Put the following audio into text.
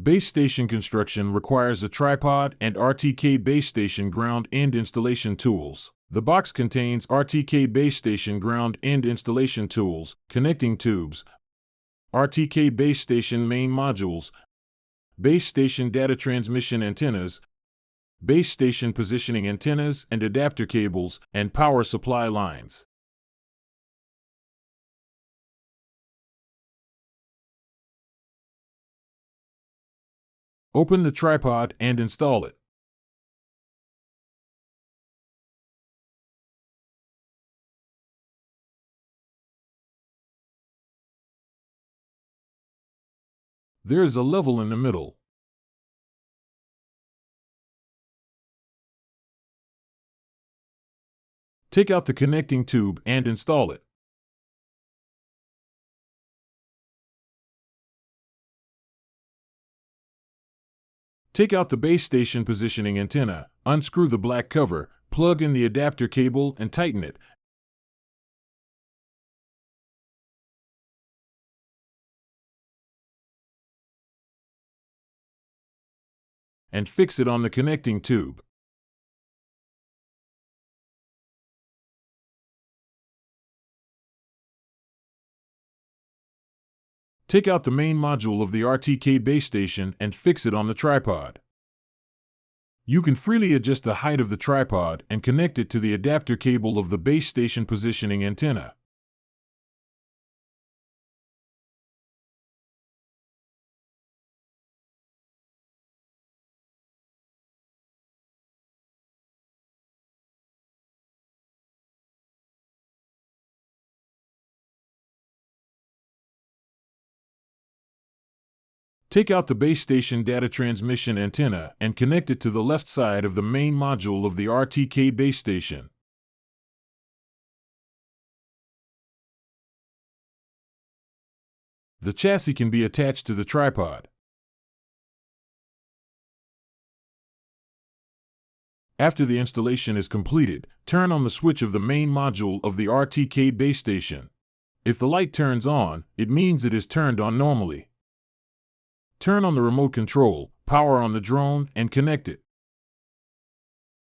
Base station construction requires a tripod and RTK base station ground end installation tools. The box contains RTK base station ground end installation tools, connecting tubes, RTK base station main modules, base station data transmission antennas, base station positioning antennas and adapter cables, and power supply lines. Open the tripod and install it. There is a level in the middle. Take out the connecting tube and install it. Take out the base station positioning antenna, unscrew the black cover, plug in the adapter cable and tighten it. And fix it on the connecting tube. Take out the main module of the RTK base station and fix it on the tripod. You can freely adjust the height of the tripod and connect it to the adapter cable of the base station positioning antenna. Take out the base station data transmission antenna and connect it to the left side of the main module of the RTK base station. The chassis can be attached to the tripod. After the installation is completed, turn on the switch of the main module of the RTK base station. If the light turns on, it means it is turned on normally. Turn on the remote control, power on the drone, and connect it.